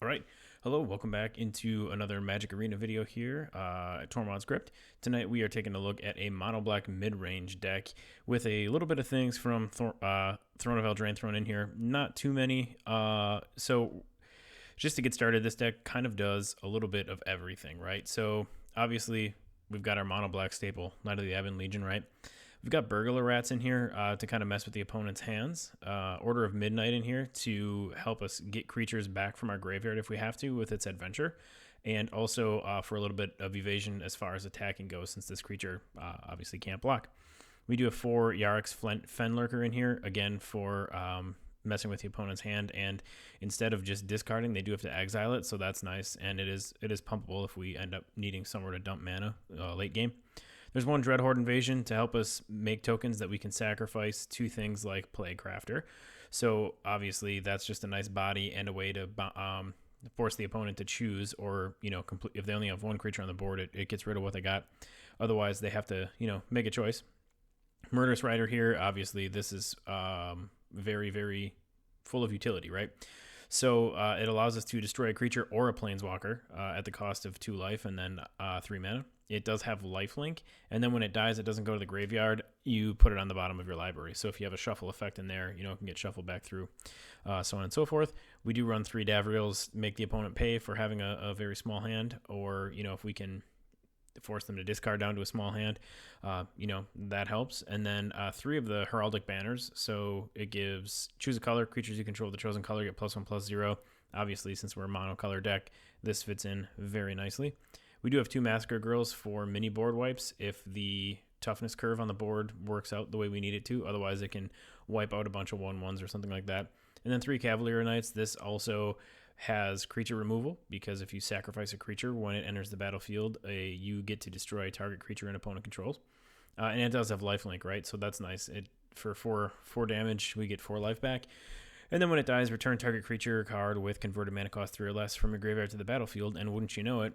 All right, hello, welcome back into another Magic Arena video here at Tormod's Crypt. Tonight we are taking a look at a mono black mid-range deck with a little bit of things from Throne of Eldraine thrown in here. Not too many. So just to get started, this deck kind of does a little bit of everything, right? So obviously we've got our mono black staple, Knight of the Ebon Legion, right? We've got Burglar Rats in here to kind of mess with the opponent's hands. Order of Midnight in here to help us get creatures back from our graveyard if we have to with its adventure. And also for a little bit of evasion as far as attacking goes, since this creature obviously can't block. We do have 4 Yarok's Fenlurker in here, again for messing with the opponent's hand. And instead of just discarding, they do have to exile it, so that's nice. And it is pumpable if we end up needing somewhere to dump mana late game. There's 1 Dreadhorde Invasion to help us make tokens that we can sacrifice to things like Plaguecrafter. So obviously that's just a nice body and a way to force the opponent to choose, or if they only have 1 creature on the board, it gets rid of what they got. Otherwise they have to make a choice. Murderous Rider here, obviously this is very, very full of utility, right? So it allows us to destroy a creature or a planeswalker at the cost of 2 life and then 3 mana. It does have lifelink, and then when it dies, it doesn't go to the graveyard. You put it on the bottom of your library. So if you have a shuffle effect in there, it can get shuffled back through, so on and so forth. We do run 3 Davriels, make the opponent pay for having a very small hand, or if we can force them to discard down to a small hand, that helps. And then 3 of the Heraldic Banners. So it gives choose a color, creatures you control the chosen color get +1/+0. Obviously, since we're a monocolor deck, this fits in very nicely. We do have 2 Massacre Girls for mini board wipes if the toughness curve on the board works out the way we need it to. Otherwise, it can wipe out a bunch of 1/1s or something like that. And then 3 Cavalier of Nights. This also has creature removal, because if you sacrifice a creature when it enters the battlefield, you get to destroy a target creature an opponent controls. And it does have lifelink, right? So that's nice. For 4 damage, we get 4 life back. And then when it dies, return target creature card with converted mana cost 3 or less from your graveyard to the battlefield. And wouldn't you know it,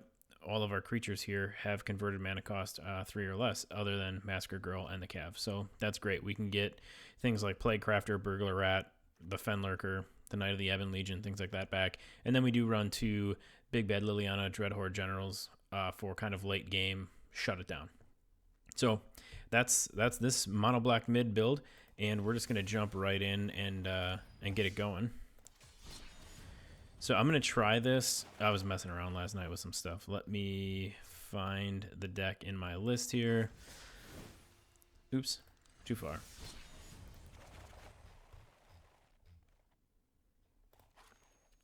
all of our creatures here have converted mana cost 3 or less, other than Massacre Girl and the Cav. So that's great. We can get things like Plaguecrafter, Burglar Rat, the Fenlurker, the Knight of the Ebon Legion, things like that back. And then we do run 2 Big Bad Liliana Dreadhorde Generals for kind of late game, shut it down. So that's this mono black mid build, and we're just gonna jump right in and get it going. So I'm going to try this. I was messing around last night with some stuff. Let me find the deck in my list here. Oops, too far.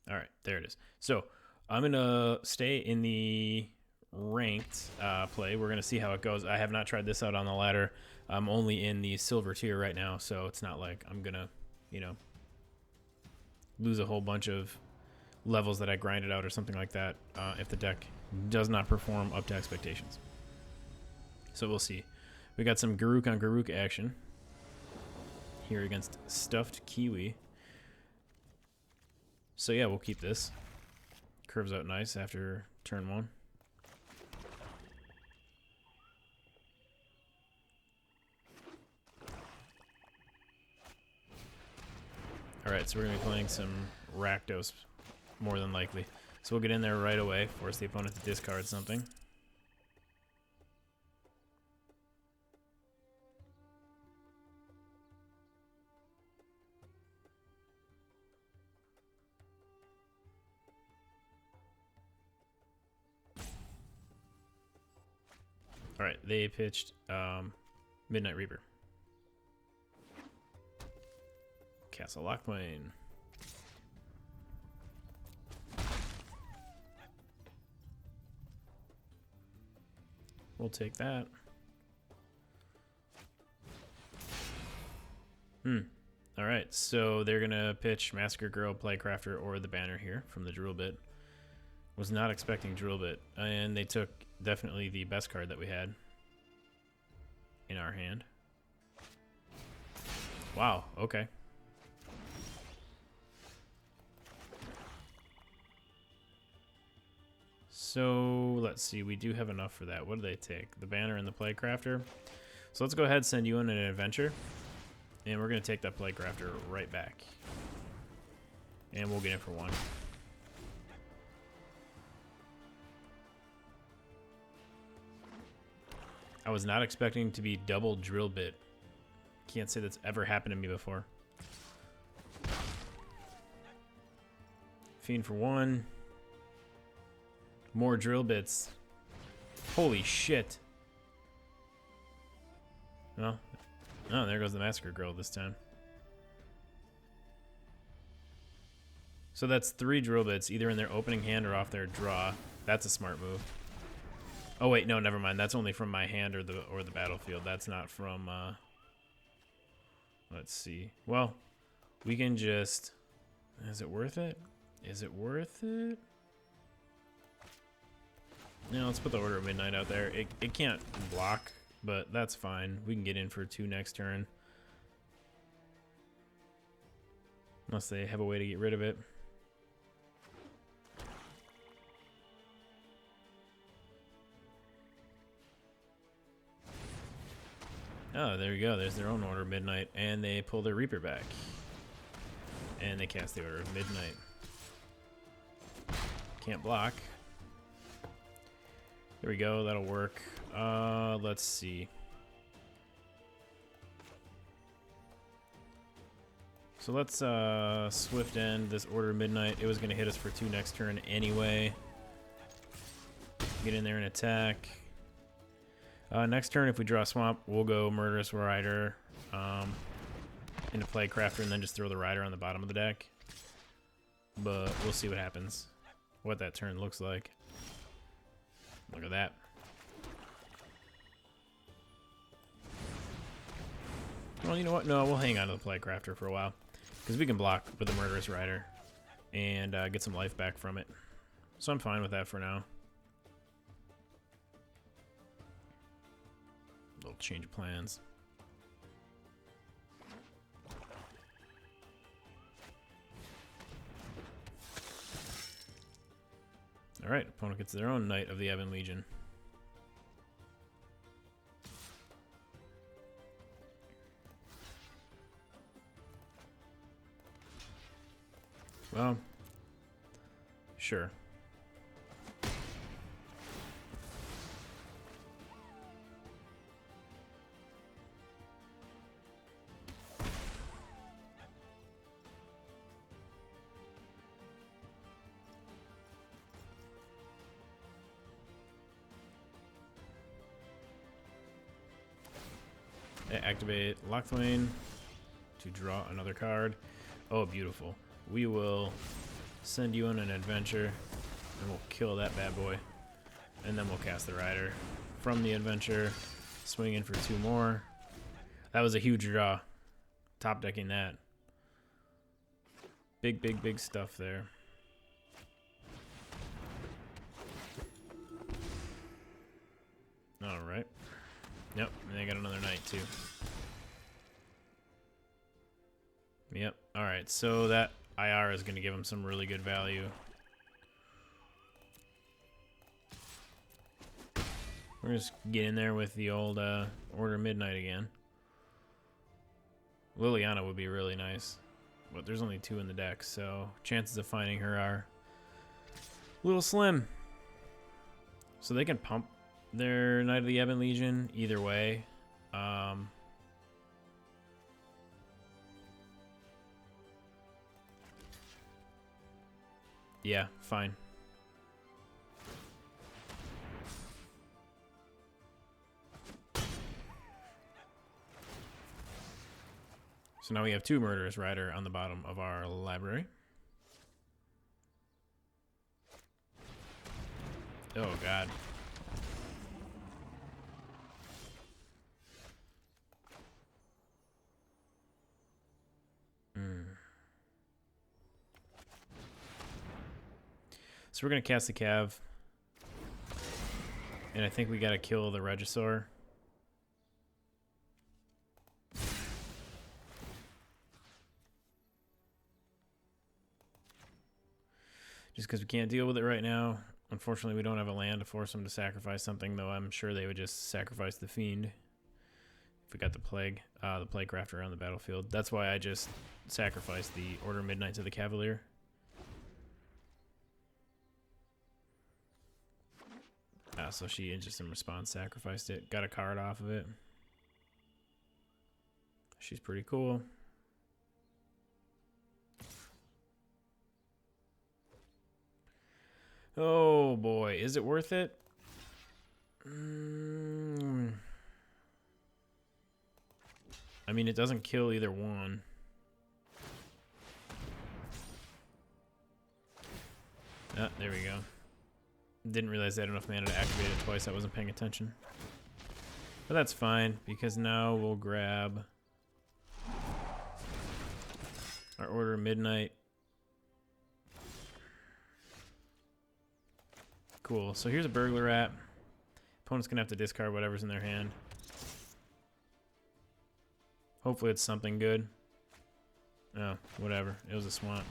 All right, there it is. So I'm going to stay in the ranked play. We're going to see how it goes. I have not tried this out on the ladder. I'm only in the silver tier right now, so it's not like I'm going to, lose a whole bunch of levels that I grinded out or something like that if the deck does not perform up to expectations. So we'll see. We got some Garruk on Garruk action here against Stuffed Kiwi. So yeah, we'll keep this. Curves out nice after turn 1. Alright, so we're going to be playing some Rakdos, more than likely. So we'll get in there right away, force the opponent to discard something. Alright, they pitched Midnight Reaper. Castle Lockplane. We'll take that. Alright, so they're going to pitch Massacre Girl, Plaguecrafter, or the Banner here from the Drill Bit. Was not expecting Drill Bit. And they took definitely the best card that we had in our hand. Wow, okay. So let's see, we do have enough for that. What do they take? The Banner and the Plaguecrafter. So let's go ahead and send you in an adventure. And we're going to take that Plaguecrafter right back. And we'll get it for 1. I was not expecting to be double drill bit. Can't say that's ever happened to me before. Fiend for 1. More drill bits. Holy shit. Well, oh, there goes the Massacre Girl this time. So that's 3 drill bits, either in their opening hand or off their draw. That's a smart move. Oh wait, no, never mind. That's only from my hand or the battlefield. That's not from. Let's see. Well, we can just. Is it worth it? Is it worth it? No, let's put the Order of Midnight out there. It can't block, but that's fine. We can get in for 2 next turn. Unless they have a way to get rid of it. Oh, there you go. There's their own Order of Midnight. And they pull their Reaper back. And they cast the Order of Midnight. Can't block. There we go. That'll work. Let's see. So let's Swift End this Order of Midnight. It was going to hit us for 2 next turn anyway. Get in there and attack. Next turn, if we draw Swamp, we'll go Murderous Rider into Plaguecrafter and then just throw the Rider on the bottom of the deck. But we'll see what happens. What that turn looks like. Look at that. Well, you know what? No, we'll hang on to the Plaguecrafter for a while. Because we can block with the Murderous Rider and get some life back from it. So I'm fine with that for now. Little change of plans. Alright, opponent gets their own Knight of the Ebon Legion. Well, sure. Activate Lockthwain to draw another card. Oh, beautiful. We will send you on an adventure and we'll kill that bad boy. And then we'll cast the Rider from the adventure, swing in for 2 more. That was a huge draw. Top decking that. Big, big, big stuff there. All right. Yep, and they got another Knight too. Yep, alright, so that IR is going to give him some really good value. We're just get in there with the old Order of Midnight again. Liliana would be really nice, but there's only 2 in the deck, so chances of finding her are a little slim. So they can pump their Knight of the Ebon Legion either way. Yeah, fine. So now we have 2 Murderous Rider on the bottom of our library. Oh, God. So we're going to cast the Cav. And I think we got to kill the Regisaur. Just because we can't deal with it right now. Unfortunately, we don't have a land to force them to sacrifice something, though I'm sure they would just sacrifice the Fiend. If we got the Plaguecrafter on the battlefield. That's why I just sacrificed the Order of Midnight to the Cavalier. So she just in response sacrificed it. Got a card off of it. She's pretty cool. Oh boy, is it worth it? I mean, it doesn't kill either one. Ah, there we go. Didn't realize I had enough mana to activate it twice. I wasn't paying attention. But that's fine, because now we'll grab our Order of Midnight. Cool. So here's a Burglar Rat. Opponent's going to have to discard whatever's in their hand. Hopefully it's something good. Oh, whatever. It was a swamp.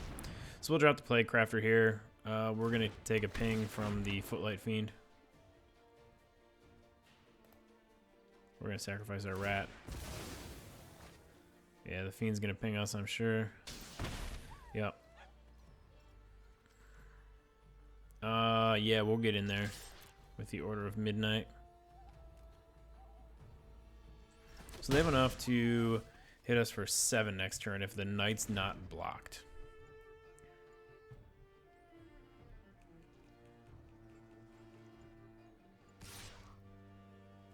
So we'll drop the Plaguecrafter here. We're going to take a ping from the Footlight Fiend. We're going to sacrifice our rat. Yeah, the Fiend's going to ping us, I'm sure. Yep. Yeah, we'll get in there with the Order of Midnight. So they have enough to hit us for 7 next turn if the Knight's not blocked.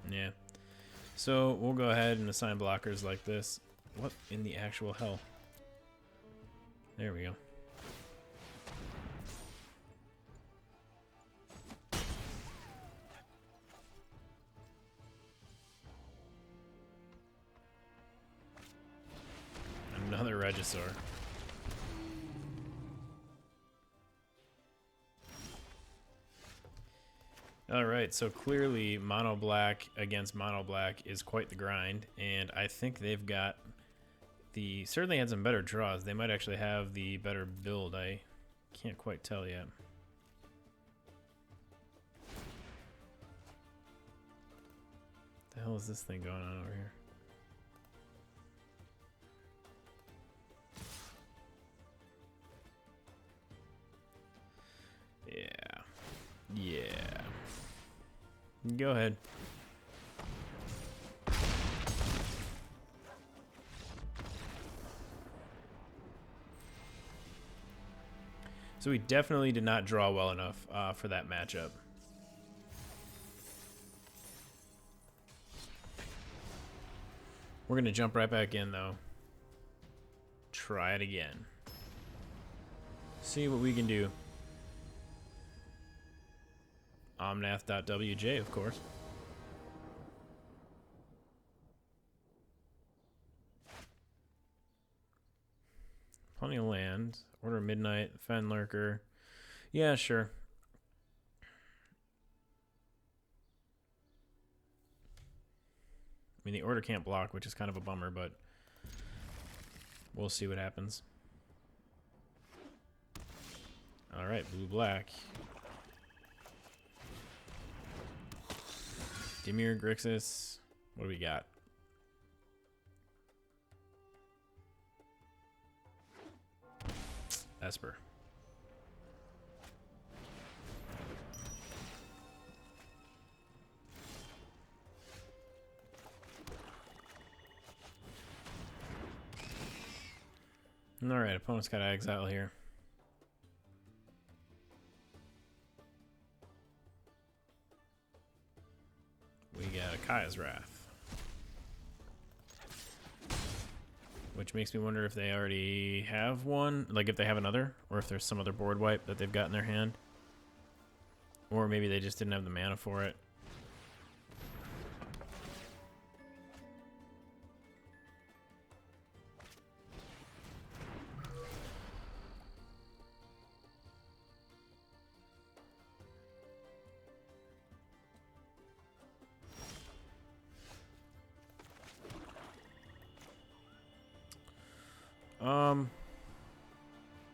Yeah. So we'll go ahead and assign blockers like this. What in the actual hell? There we go. Another Regisaur. Alright, so clearly mono black against mono black is quite the grind, and I think they've got the certainly had some better draws. They might actually have the better build. I can't quite tell yet. What the hell is this thing going on over here? Yeah. Go ahead. So we definitely did not draw well enough for that matchup. We're going to jump right back in, though. Try it again. See what we can do. Omnath.wj, of course. Plenty of land. Order of Midnight, Fenlurker. Yeah, sure. I mean, the Order can't block, which is kind of a bummer, but we'll see what happens. Alright, blue-black. Dimir, Grixis. What do we got? Esper. Alright, opponent's got exile here. We got a Kaya's Wrath. Which makes me wonder if they already have one, like if they have another, or if there's some other board wipe that they've got in their hand. Or maybe they just didn't have the mana for it.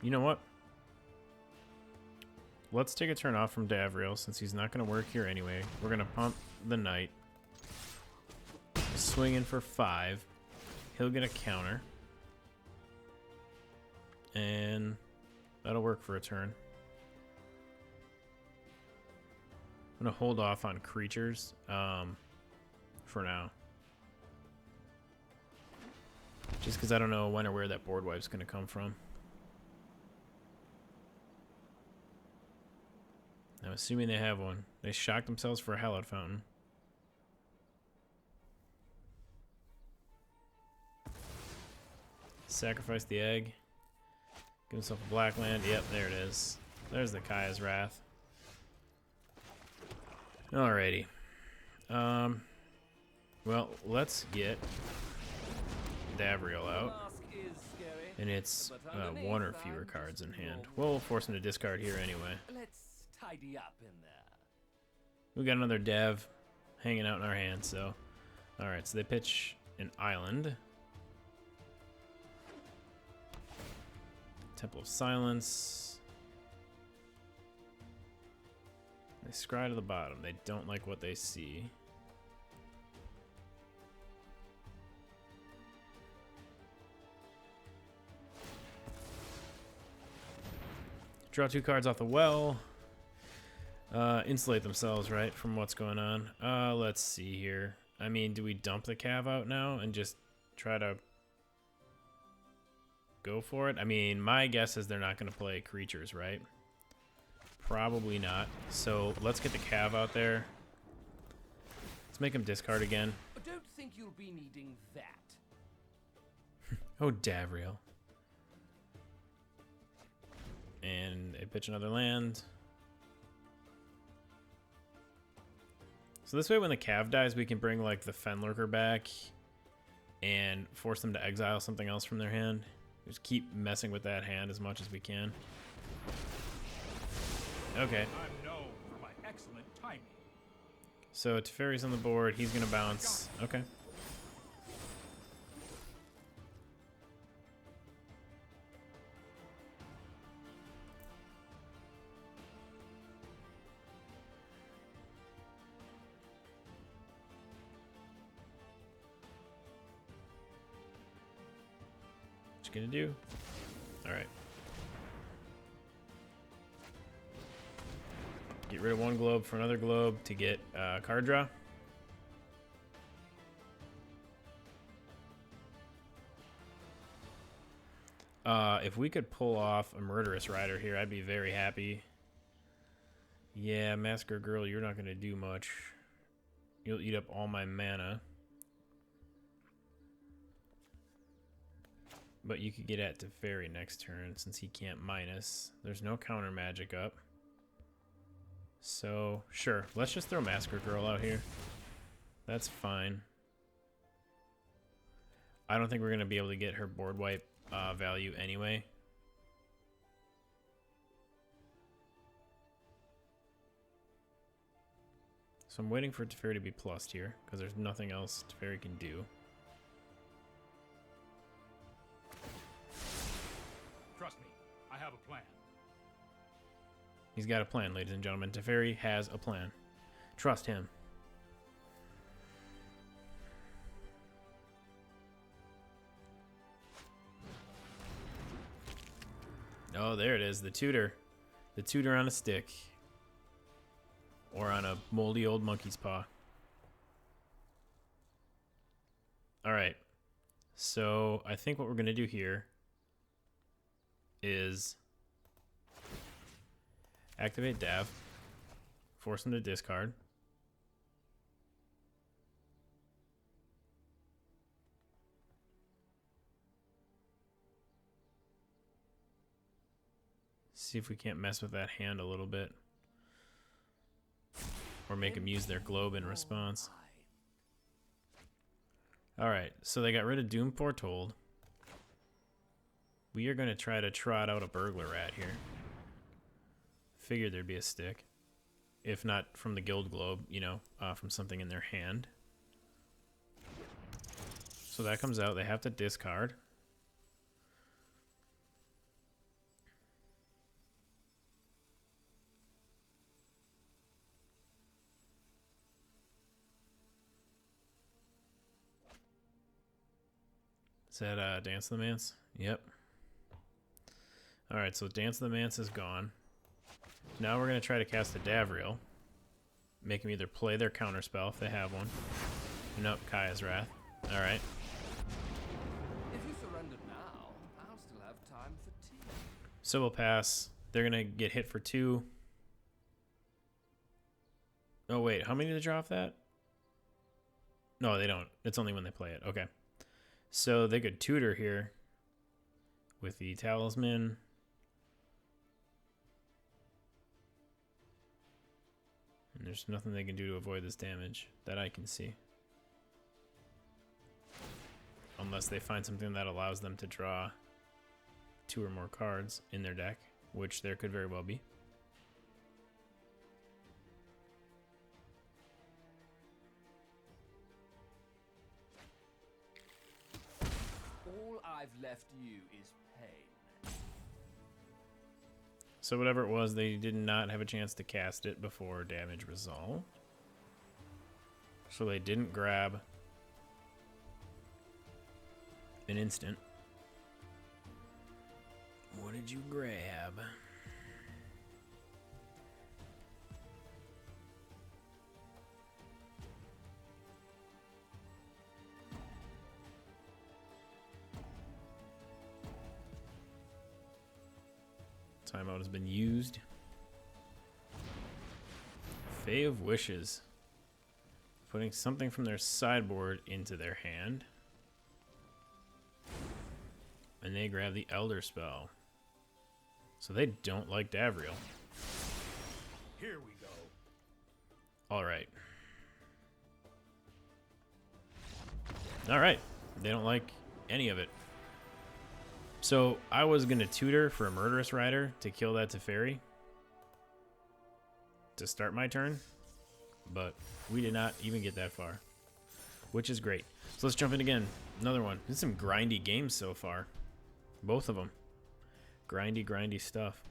You know what? Let's take a turn off from Davriel since he's not going to work here anyway. We're going to pump the Knight. Swing in for 5. He'll get a counter. And that'll work for a turn. I'm going to hold off on creatures for now. Just because I don't know when or where that board wipe's going to come from. I'm assuming they have one. They shocked themselves for a Hallowed Fountain. Sacrifice the egg. Give himself a black land. Yep, there it is. There's the Kaya's Wrath. Alrighty. Well, let's get Davriel out. And it's one or fewer cards in hand. We'll force him to discard here anyway. Let's tidy up in there. We got another Dav hanging out in our hand, so. Alright, so they pitch an island. Temple of Silence. They scry to the bottom. They don't like what they see. Draw 2 cards off the well. Insulate themselves, right, from what's going on. Let's see here. I mean, do we dump the Cav out now and just try to go for it? I mean, my guess is they're not going to play creatures, right? Probably not. So let's get the Cav out there. Let's make him discard again. I don't think you'll be needing that. Oh, Davriel. And they pitch another land. So this way when the Cav dies, we can bring like the Fenlurker back and force them to exile something else from their hand. Just keep messing with that hand as much as we can. Okay. I'm known for my excellent timing. So Teferi's on the board. He's going to bounce. Okay. What you going to do? All right. Get rid of one globe for another globe to get card draw. If we could pull off a Murderous Rider here, I'd be very happy. Yeah, Massacre Girl, you're not going to do much. You'll eat up all my mana. But you could get at Teferi next turn since he can't minus. There's no counter magic up. So, sure. Let's just throw Massacre Girl out here. That's fine. I don't think we're going to be able to get her board wipe value anyway. So I'm waiting for Teferi to be plussed here, because there's nothing else Teferi can do. Trust me, I have a plan. He's got a plan, ladies and gentlemen. Teferi has a plan. Trust him. Oh, there it is. The tutor. The tutor on a stick. Or on a moldy old monkey's paw. Alright. So, I think what we're going to do here is activate Dav. Force him to discard. See if we can't mess with that hand a little bit. Or make them use their globe in response. Alright, so they got rid of Doom Foretold. We are going to try to trot out a Burglar Rat here. Figured there'd be a stick. If not from the Guild Globe, you know, from something in their hand. So that comes out. They have to discard. Is that Dance of the Manse? Yep. Alright, so Dance of the Manse is gone. Now we're going to try to cast a Davriel. make them either play their counterspell if they have one. Nope, Kaya's Wrath. Alright. If you surrender now, I'll still have time for tea. So we'll pass. They're gonna get hit for 2. Oh wait, how many do they draw off that? No, they don't. It's only when they play it. Okay. So they could tutor here with the Talisman. And there's nothing they can do to avoid this damage that I can see. Unless they find something that allows them to draw 2 or more cards in their deck, which there could very well be. All I've left you is pain. So whatever it was, they did not have a chance to cast it before damage resolved. So they didn't grab an instant. What did you grab? Timeout has been used. Fae of Wishes. Putting something from their sideboard into their hand. And they grab the Elder Spell. So they don't like Davriel. Here we go. Alright. Alright. They don't like any of it. So I was going to tutor for a Murderous Rider to kill that Teferi to start my turn. But we did not even get that far. Which is great. So let's jump in again. Another one. This is some grindy games so far. Both of them. Grindy, grindy stuff.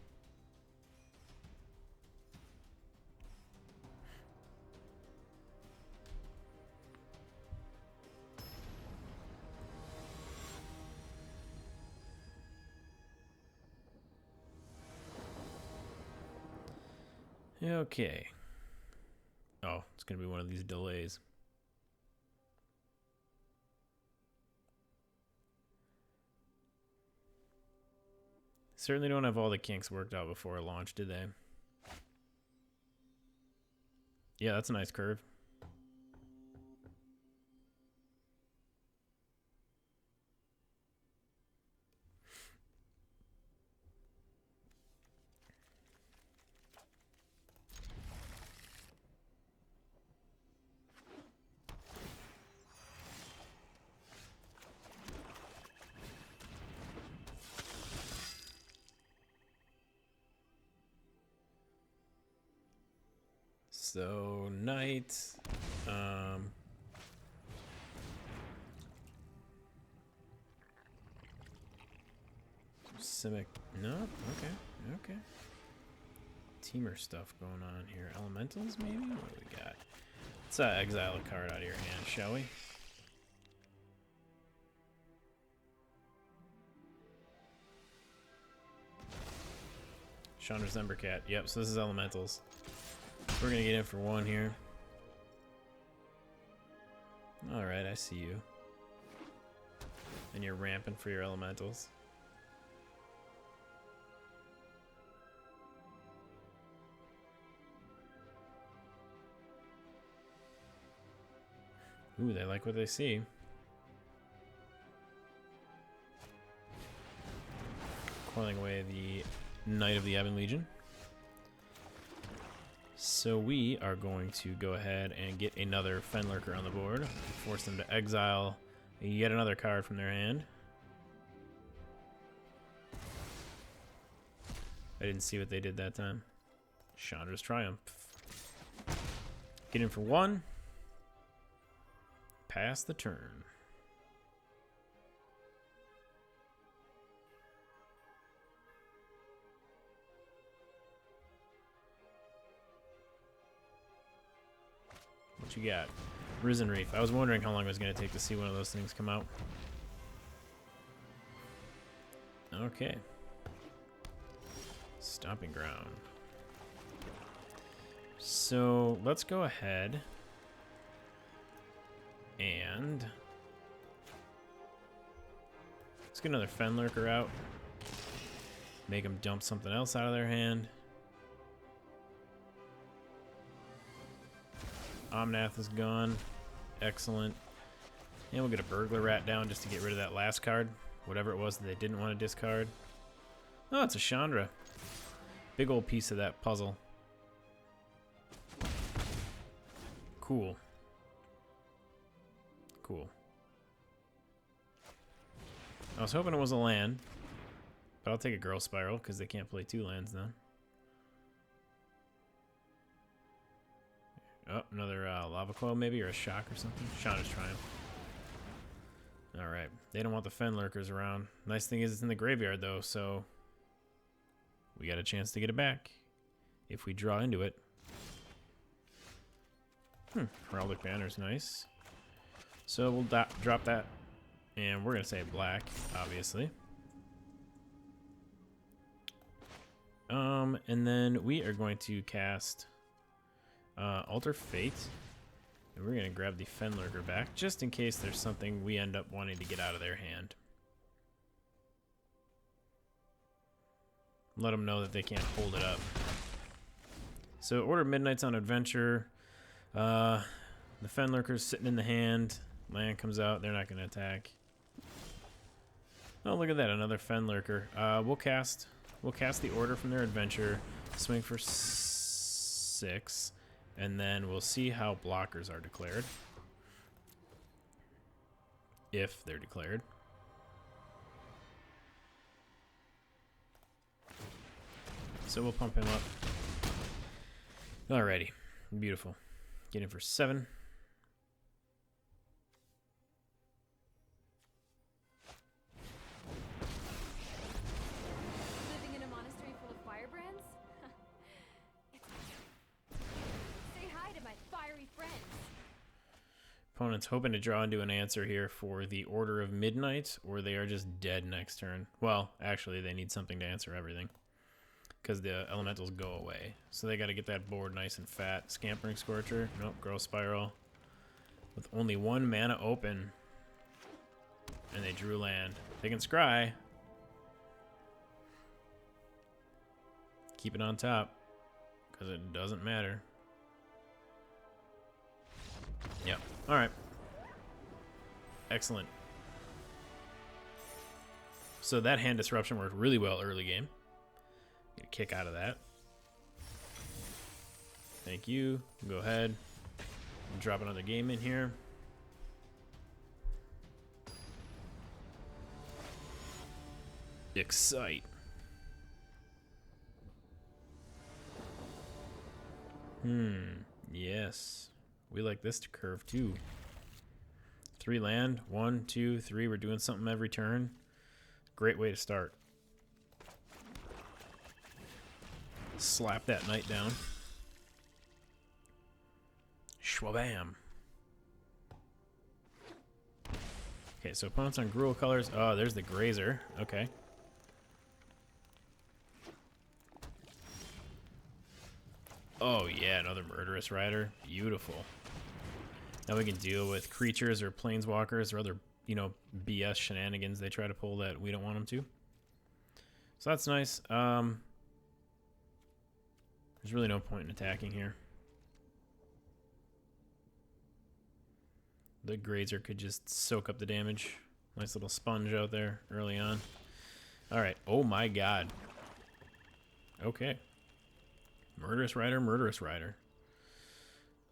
Okay. Oh, it's going to be one of these delays. Certainly don't have all the kinks worked out before launch, did they? Yeah, that's a nice curve. So, Knight, Simic, no, okay. Teamer stuff going on here. Elementals, maybe? What do we got? Let's exile a card out of your hand, shall we? Chandra's Embercat. Yep, so this is Elementals. We're gonna get in for 1 here. Alright, I see you. And you're ramping for your Elementals. Ooh, they like what they see. Coiling away the Knight of the Ebon Legion. So we are going to go ahead and get another Fenlurker on the board. Force them to exile yet another card from their hand. I didn't see what they did that time. Chandra's Triumph. Get in for 1. Pass the turn. What you got? Risen Reef. I was wondering how long it was going to take to see one of those things come out. Okay. Stomping Ground. So let's go ahead and let's get another Fenlurker out. Make them dump something else out of their hand. Omnath is gone. Excellent. And we'll get a Burglar Rat down just to get rid of that last card. Whatever it was that they didn't want to discard. Oh, it's a Chandra. Big old piece of that puzzle. Cool. Cool. I was hoping it was a land, but I'll take a Girl Spiral because they can't play 2 lands now. Oh, another Lava Coil maybe, or a Shock or something. Chandra's Triumph. Alright, they don't want the Fenlurkers around. Nice thing is it's in the graveyard though, so we got a chance to get it back if we draw into it. Heraldic Banner is nice. So we'll drop that, and we're going to say black, obviously. And then we are going to cast Alter Fate, and we're going to grab the Fenlurker back, just in case there's something we end up wanting to get out of their hand. Let them know that they can't hold it up. So Order of Midnight's on adventure. The Fenlurker's sitting in the hand. Land comes out. They're not going to attack. Oh, look at that. Another Fenlurker. We'll cast the Order from their adventure. Swing for 6. And then we'll see how blockers are declared. If they're declared. So we'll pump him up. Alrighty. Beautiful. Get in for 7. Living in a monastery full of firebrands? Say hi to my fiery friends. Opponent's hoping to draw into an answer here for the Order of Midnight, or they are just dead next turn. Well, actually, they need something to answer everything, because the elementals go away. So they got to get that board nice and fat. Scampering Scorcher. Nope. Girl Spiral. With only 1 mana open. And they drew land. They can scry. Keep it on top, because it doesn't matter. Yep. Alright. Excellent. So that hand disruption worked really well early game. Get a kick out of that. Thank you. Go ahead. Drop another game in here. Excite. Yes. We like this to curve too. 3 land. 1, 2, 3. We're doing something every turn. Great way to start. Slap that knight down. Schwabam. Okay, so opponents on Gruul colors. Oh, there's the Grazer. Okay. Oh, yeah, another Murderous Rider. Beautiful. Now we can deal with creatures or planeswalkers or other, you know, BS shenanigans they try to pull that we don't want them to. So that's nice. There's really no point in attacking here. The Grazer could just soak up the damage. Nice little sponge out there early on. Alright. Oh my god. Okay. Murderous Rider, Murderous Rider.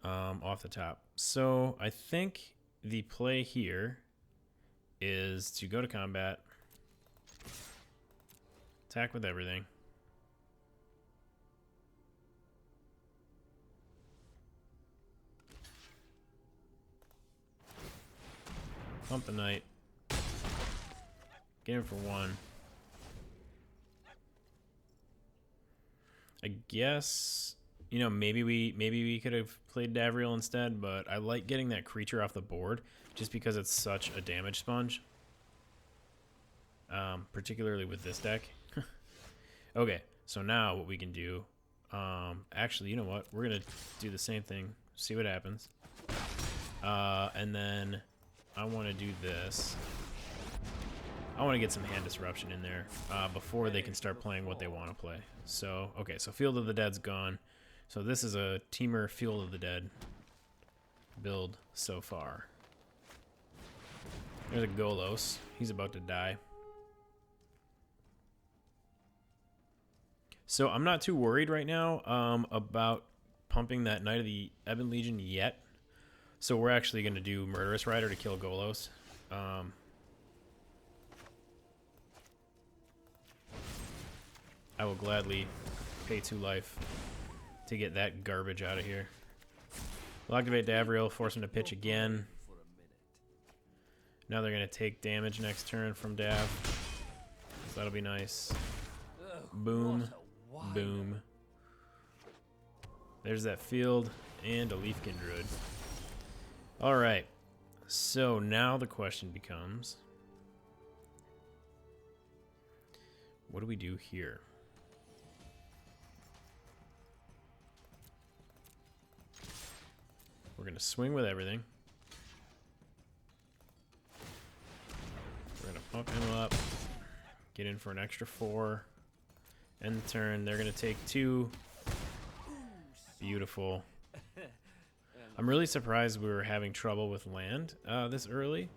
Off the top. So I think the play here is to go to combat. Attack with everything. Pump the knight. Get him for 1. I guess, you know, maybe we could have played Davriel instead, but I like getting that creature off the board just because it's such a damage sponge. Particularly with this deck. Okay, so now what we can do, Actually, you know what? We're gonna do the same thing. See what happens. And then I want to do this. I want to get some hand disruption in there before they can start playing what they want to play. So, okay, so Field of the Dead's gone. So this is a Teamer Field of the Dead build so far. There's a Golos. He's about to die. So I'm not too worried right now about pumping that Knight of the Ebon Legion yet. So we're actually going to do Murderous Rider to kill Golos. I will gladly pay 2 life to get that garbage out of here. We'll activate Davriel, force him to pitch again. Now they're going to take damage next turn from Dav. So that'll be nice. Boom. Boom. There's that field and a Leafkin Druid. Alright. So now the question becomes, what do we do here? We're going to swing with everything. We're going to pump him up. Get in for an extra 4. End the turn. They're going to take 2. Beautiful. I'm really surprised we were having trouble with land this early.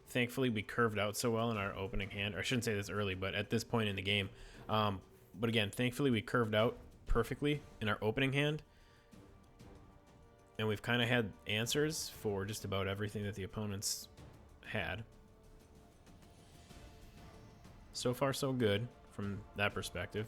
Thankfully, we curved out so well in our opening hand. Or I shouldn't say this early, but at this point in the game. But again, thankfully, we curved out perfectly in our opening hand. And we've kind of had answers for just about everything that the opponents had. So far, so good from that perspective.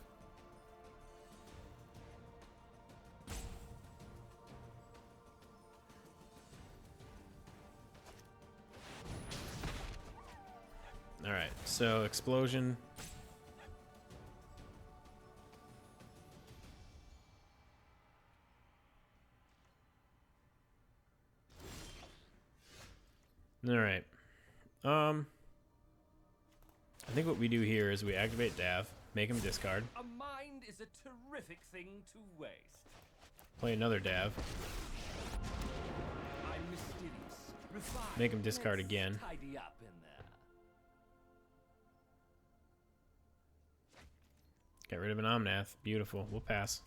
All right, so explosion. All right. I think what we do here is we activate Dav, make him discard. A mind is a terrific thing to waste. Play another Dav, I'm mysterious, refined. make him discard Let's again. Tidy up in there. Get rid of an Omnath. Beautiful. We'll pass.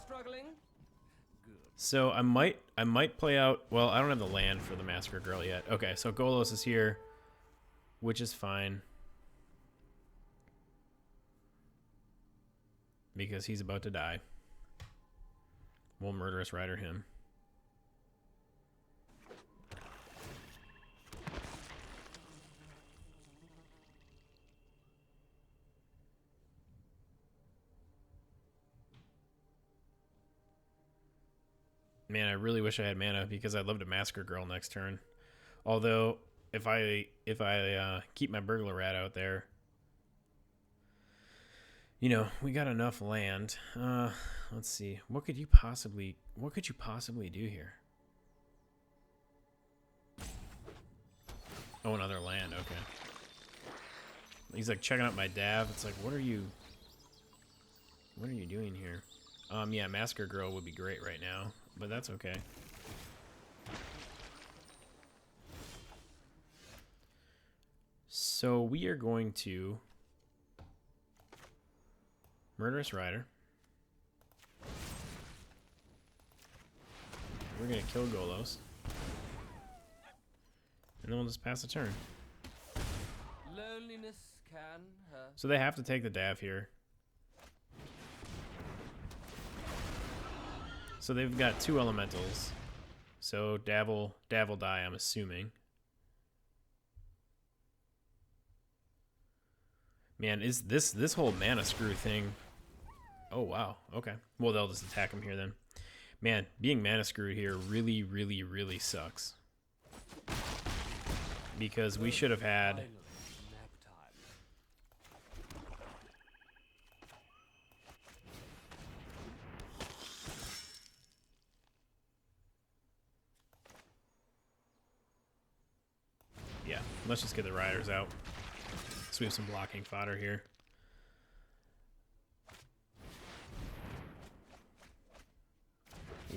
Struggling? Good. So I might play out. Well, I don't have the land for the Massacre Girl yet. Okay, so Golos is here, which is fine because he's about to die. We'll Murderous Rider him. Man, I really wish I had mana because I'd love to Massacre Girl next turn. Although, if I keep my Burglar Rat out there, you know, we got enough land. Let's see. What could you possibly do here? Oh, another land. Okay. He's like checking out my Dav. It's like, what are you doing here? Yeah, Massacre Girl would be great right now, but that's okay. So we are going to Murderous Rider. We're going to kill Golos. And then we'll just pass the turn. Loneliness can hurt. So they have to take the Dav here. So they've got 2 elementals. So Dav will die, I'm assuming. Man, is this whole mana screw thing? Oh wow. Okay. Well, they'll just attack him here then. Man, being mana screwed here really, really, really sucks. Because we should have had. Finally, nap time. Yeah, let's just get the riders out. So we have some blocking fodder here.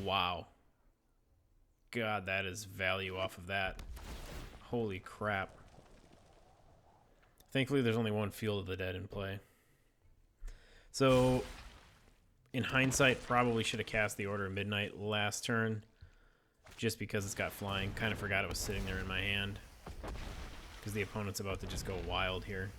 Wow. God, that is value off of that. Holy crap. Thankfully, there's only one Field of the Dead in play. So, in hindsight, probably should have cast the Order of Midnight last turn. Just because it's got flying. Kind of forgot it was sitting there in my hand. Because the opponent's about to just go wild here.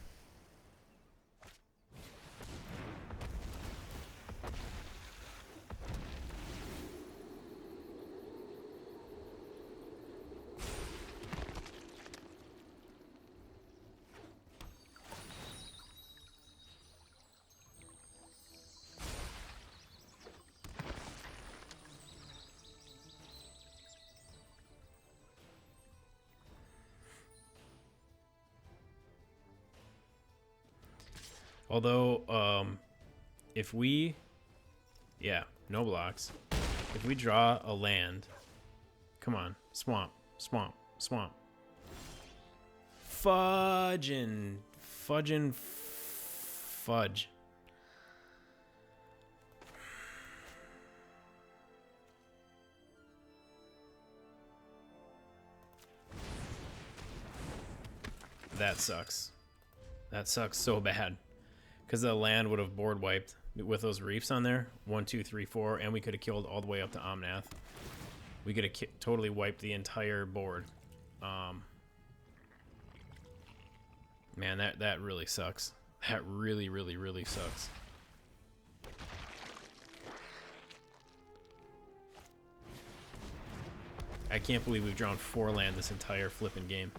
Although, if we... Yeah, no blocks. If we draw a land... Come on. Swamp. Swamp. Swamp. Fudgin'. Fudgin'. Fudge. That sucks. That sucks so bad. Because the land would have board wiped with those reefs on there. 1, 2, 3, 4. And we could have killed all the way up to Omnath. We could have totally wiped the entire board. Man, that really sucks. That really, really, really sucks. I can't believe we've drawn 4 land this entire flipping game.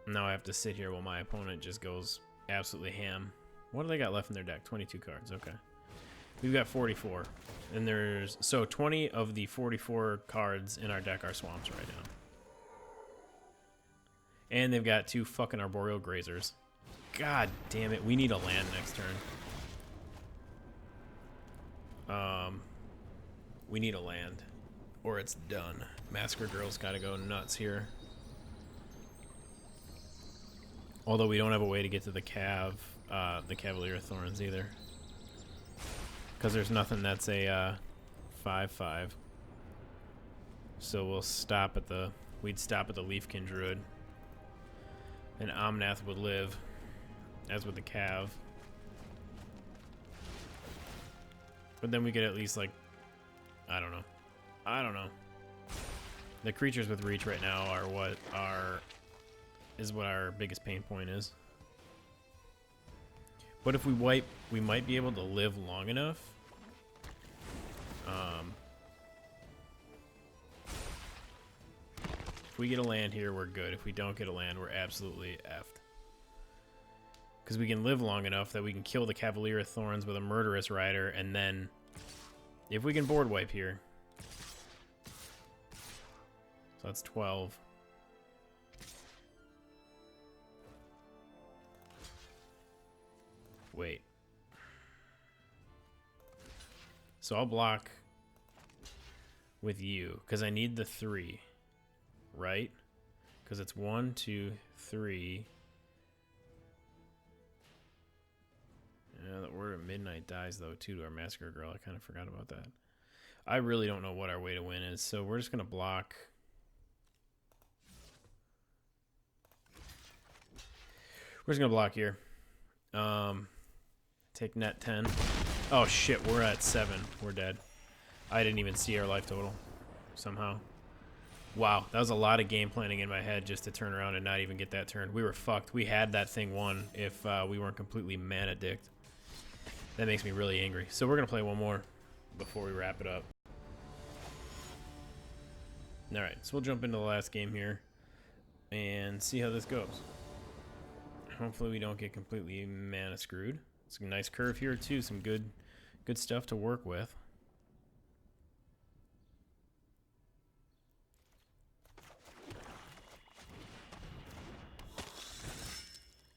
Now I have to sit here while my opponent just goes absolutely ham. What do they got left in their deck? 22 cards. Okay. We've got 44. And there's... So 20 of the 44 cards in our deck are swamps right now. And they've got 2 fucking Arboreal Grazers. God damn it. We need a land next turn. We need a land. Or it's done. Massacre Girl's got to go nuts here. Although we don't have a way to get to the Cavalier of Thorns either. Because there's nothing that's a 5/5. So we'll stop at the... We'd stop at the Leafkin Druid. And Omnath would live. As with the Cav. But then we could at least, like... I don't know. I don't know. The creatures with reach right now are what are... is what our biggest pain point is. But if we wipe, we might be able to live long enough. If we get a land here, we're good. If we don't get a land, we're absolutely effed. Because we can live long enough that we can kill the Cavalier of Thorns with a Murderous Rider, and then if we can board wipe here. So that's 12. Wait. So I'll block with you because I need the 3, right? Because it's 1, 2, 3. Yeah, the Order of Midnight dies though too to our Massacre Girl. I kind of forgot about that. I really don't know what our way to win is, so we're just gonna block. We're just gonna block here. Take net 10. Oh shit, we're at 7. We're dead. I didn't even see our life total somehow. Wow, that was a lot of game planning in my head just to turn around and not even get that turn. We were fucked. We had that thing won if we weren't completely mana dicked. That makes me really angry. So we're gonna play one more before we wrap it up. Alright, so we'll jump into the last game here and see how this goes. Hopefully we don't get completely mana screwed. Some nice curve here too, some good stuff to work with.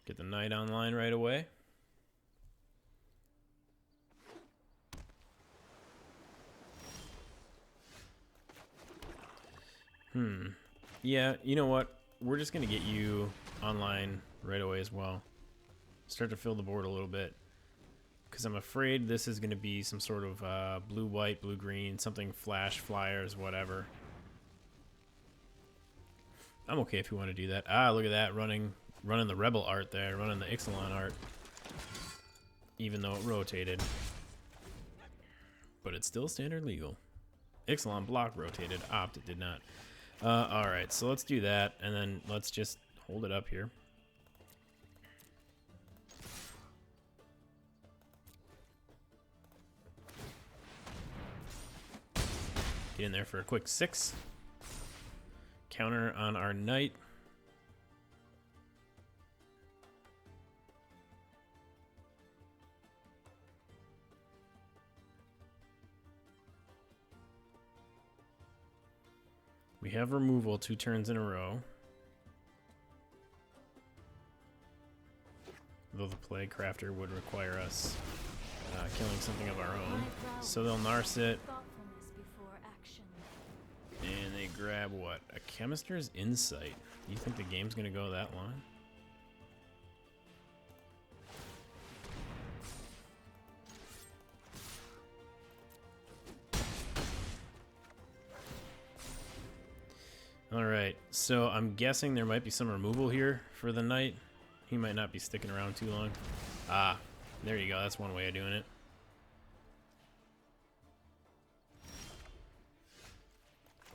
Get the knight online right away. Yeah, you know what? We're just going to get you online right away as well. Start to fill the board a little bit. Because because I'm afraid this is going to be some sort of blue-white, blue-green, something flash, flyers, whatever. I'm okay if you want to do that. Ah, look at that, running the Rebel art there, running the Ixalan art. Even though it rotated. But it's still standard legal. Ixalan block rotated, opt it did not. Alright, so let's do that, and then let's just hold it up here. Get in there for a quick 6. Counter on our knight. We have removal 2 turns in a row. Though the Plaguecrafter would require us killing something of our own. So they'll Narse it. And they grab what? A Chemister's Insight. Do you think the game's gonna go that long? Alright, so I'm guessing there might be some removal here for the knight. He might not be sticking around too long. Ah, there you go. That's one way of doing it.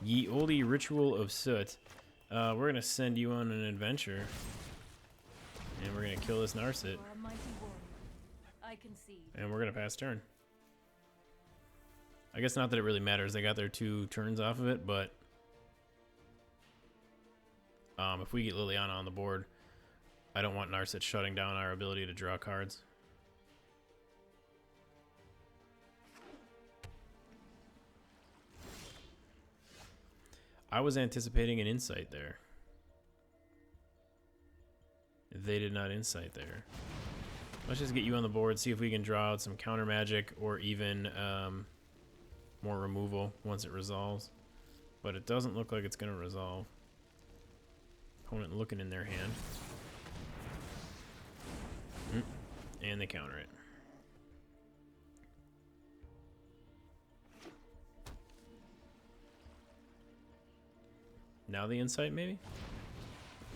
Ye Olde Ritual of Soot. We're going to send you on an adventure. And we're going to kill this Narset. And we're going to pass turn. I guess not that it really matters. They got their 2 turns off of it, but if we get Liliana on the board, I don't want Narset shutting down our ability to draw cards. I was anticipating an insight there. They did not insight there. Let's just get you on the board, see if we can draw out some counter magic or even more removal once it resolves. But it doesn't look like it's going to resolve. Opponent looking in their hand. And they counter it. Now the insight, maybe?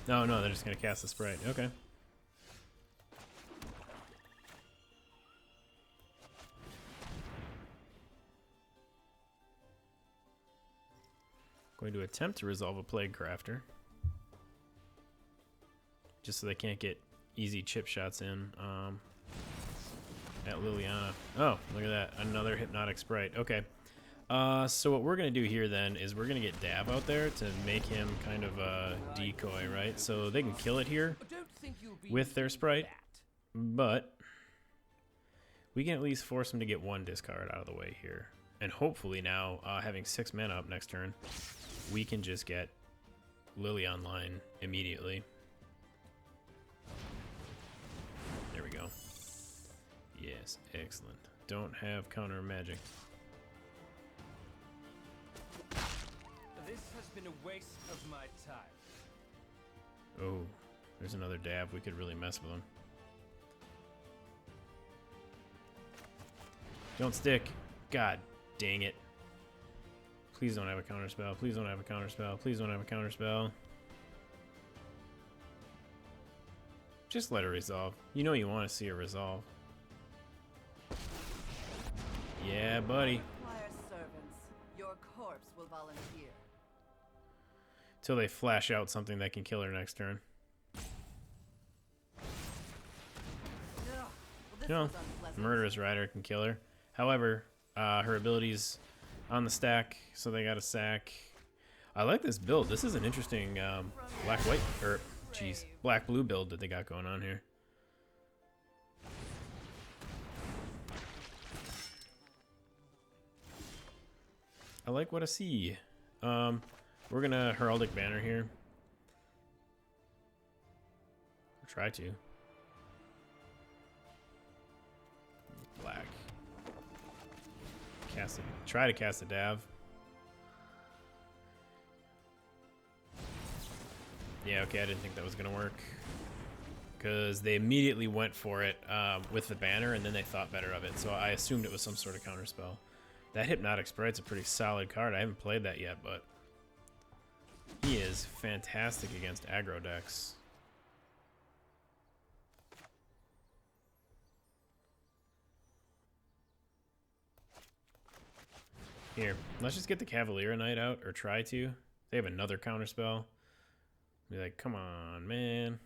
No, they're just going to cast the Sprite. Okay. Going to attempt to resolve a Plaguecrafter. Just so they can't get easy chip shots in at Liliana. Oh, look at that. Another Hypnotic Sprite. Okay. So what we're going to do here then is we're going to get Dav out there to make him kind of a decoy, right? So they can kill it here with their Sprite, but we can at least force him to get 1 discard out of the way here. And hopefully now, having 6 mana up next turn, we can just get Lily online immediately. There we go. Yes, excellent. Don't have counter magic. This has been a waste of my time. Oh, there's another Dav. We could really mess with him. Don't stick. God dang it. Please don't have a counter spell. Please don't have a counter spell. Please don't have a counter spell. Just let it resolve. You know you want to see it resolve. Yeah, buddy. Your corpse will volunteer. Till they flash out something that can kill her next turn. No, Murderous Rider can kill her. However, her ability's on the stack, so they got a sack. I like this build. This is an interesting black-white, or jeez, black-blue build that they got going on here. I like what I see. We're gonna Heraldic Banner here. Or try to. Black. Cast it. Try to cast a Dav. Yeah, okay, I didn't think that was gonna work. because they immediately went for it with the banner, and then they thought better of it. So I assumed it was some sort of counterspell. That Hypnotic Sprite's a pretty solid card. I haven't played that yet, but he is fantastic against aggro decks. Here, let's just get the Cavalier of Night out, or try to. They have another counterspell. Be like, come on, man.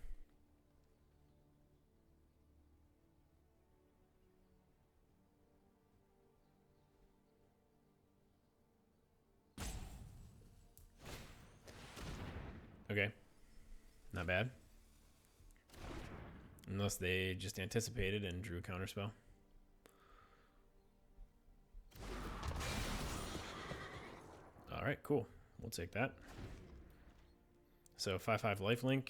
Okay. Not bad. Unless they just anticipated and drew a counterspell. Alright, cool. We'll take that. So 5/5 lifelink.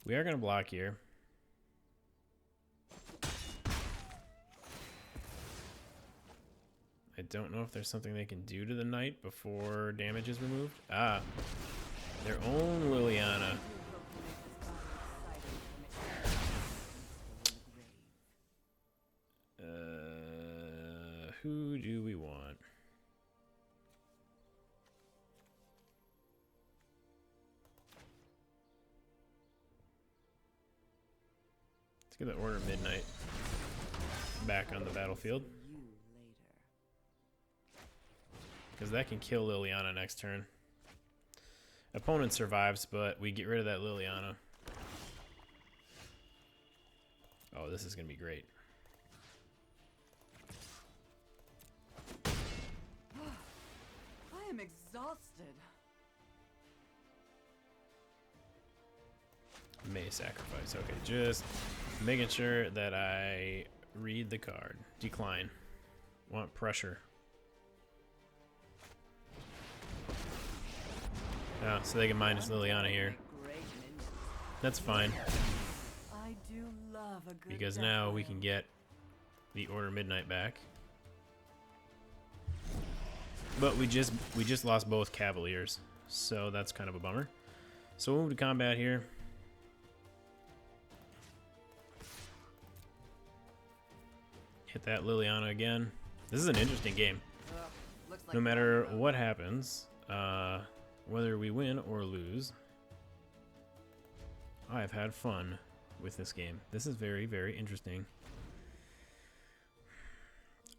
We are going to block here. I don't know if there's something they can do to the knight before damage is removed. Ah, their own Liliana. Who do we want? Let's get the Order of Midnight back on the battlefield. Because that can kill Liliana next turn. Opponent survives, but we get rid of that Liliana. Oh, this is going to be great. I am exhausted. May sacrifice. Okay, just making sure that I read the card. Decline. Want pressure. Oh, so they can minus Liliana here. That's fine. I do love a good Because now we can get the Order of Midnight back. But we just lost both Cavaliers, so that's kind of a bummer. So we'll move to combat here. Hit that Liliana again. This is an interesting game. No matter what happens, whether we win or lose, I've had fun with this game. This is very, very interesting.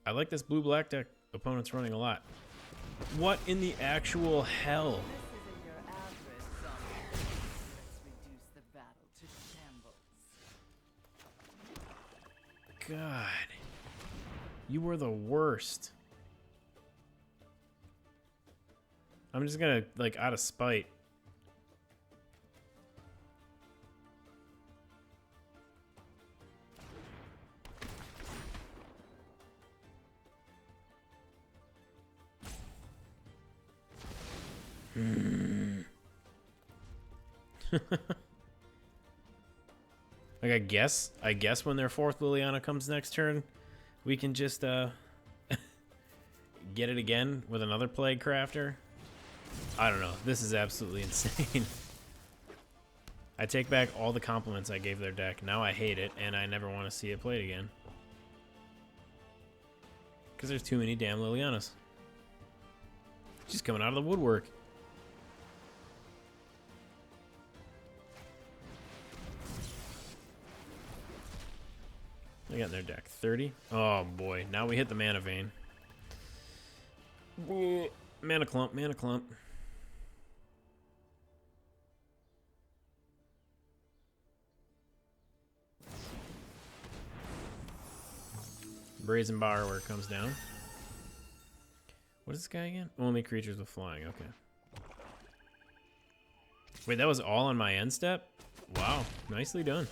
I like this blue-black deck opponent's running a lot. What in the actual hell? This isn't your average zombie. Let's reduce the battle to shambles. God. You were the worst. I'm just gonna, like, out of spite. Like, I guess when their fourth Liliana comes next turn, we can just get it again with another Plaguecrafter. I don't know. This is absolutely insane. I take back all the compliments I gave their deck. Now I hate it, and I never want to see it played again. Because there's too many damn Lilianas. She's coming out of the woodwork. They got in their deck 30. Oh boy, now we hit the mana vein. Mana clump, mana clump. Brazen Borrower comes down. What is this guy again? Only creatures with flying, okay. Wait, that was all on my end step? Wow, nicely done.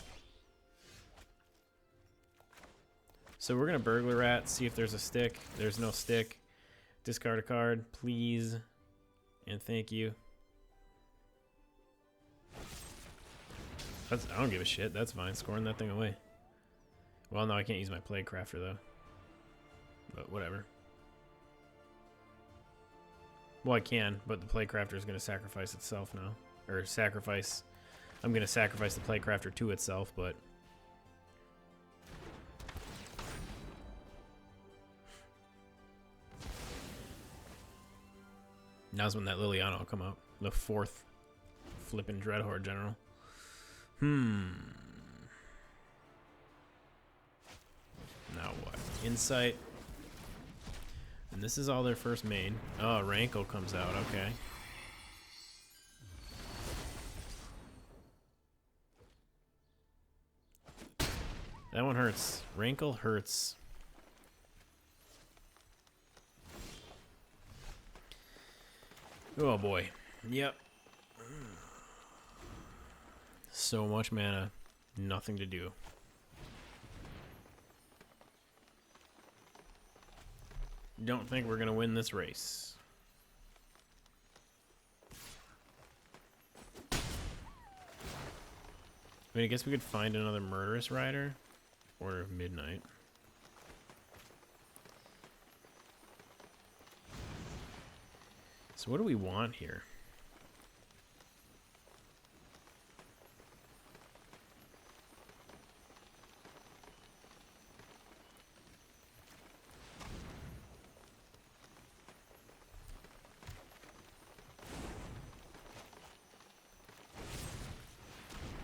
So we're gonna Burglar Rat, see if there's a stick. There's no stick. Discard a card, please. And thank you. I don't give a shit, that's fine. Scoring that thing away. Well, no, I can't use my Plaguecrafter though. But whatever. Well, I can, but the Plaguecrafter is going to sacrifice itself now. Or sacrifice... I'm going to sacrifice the Plaguecrafter to itself, but... Now's when that Liliana will come out. The 4th flippin' Dreadhorde general. Now what? Insight. And this is all their first main. Oh, Rankle comes out. Okay. That one hurts. Rankle hurts. Oh boy. Yep. So much mana. Nothing to do. Don't think we're going to win this race. I mean, I guess we could find another Murderous Rider. Order of Midnight. So what do we want here?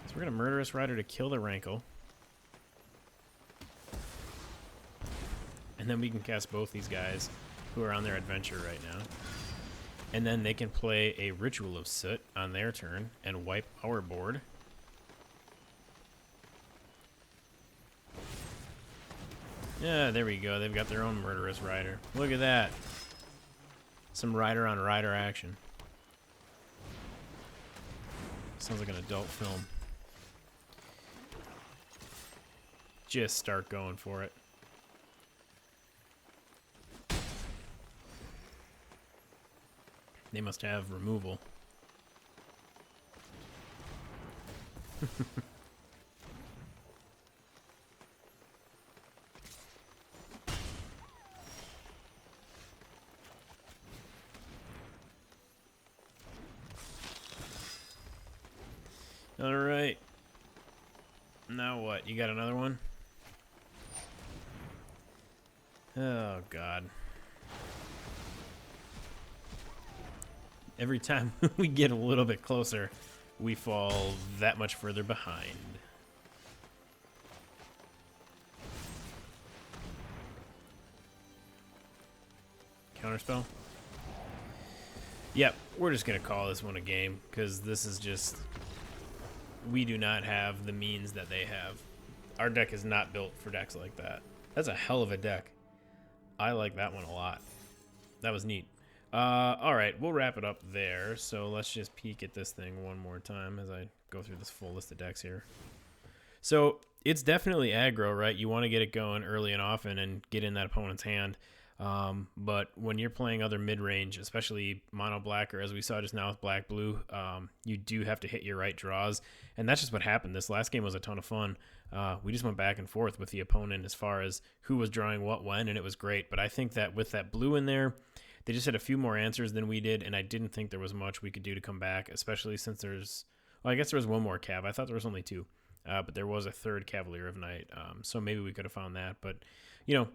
So we're going to Murderous Rider to kill the Rankle. And then we can cast both these guys who are on their adventure right now. And then they can play a Ritual of Soot on their turn and wipe our board. Yeah, there we go. They've got their own Murderous Rider. Look at that. Some rider on rider action. Sounds like an adult film. Just start going for it. They must have removal. All right. Now what? You got another one? Oh, God. Every time we get a little bit closer, we fall that much further behind. Counterspell? Yep, we're just going to call this one a game, because this is just... We do not have the means that they have. Our deck is not built for decks like that. That's a hell of a deck. I like that one a lot. That was neat. Alright, we'll wrap it up there. So let's just peek at this thing one more time as I go through this full list of decks here. So it's definitely aggro, right? You want to get it going early and often and get in that opponent's hand. But when you're playing other mid-range, especially mono black, or as we saw just now with black blue, you do have to hit your right draws. And that's just what happened. This last game was a ton of fun. We just went back and forth with the opponent as far as who was drawing what when, and it was great. But I think that with that blue in there, they just had a few more answers than we did, and I didn't think there was much we could do to come back, especially since there's... Well, I guess there was one more Cav. I thought there was only two. But there was a third Cavalier of Night, so maybe we could have found that. But, you know,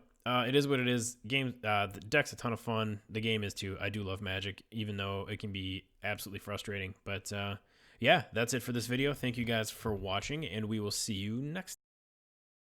it is what it is. The deck's a ton of fun. The game is too. I do love Magic, even though it can be absolutely frustrating. But, yeah, that's it for this video. Thank you guys for watching, and we will see you next time.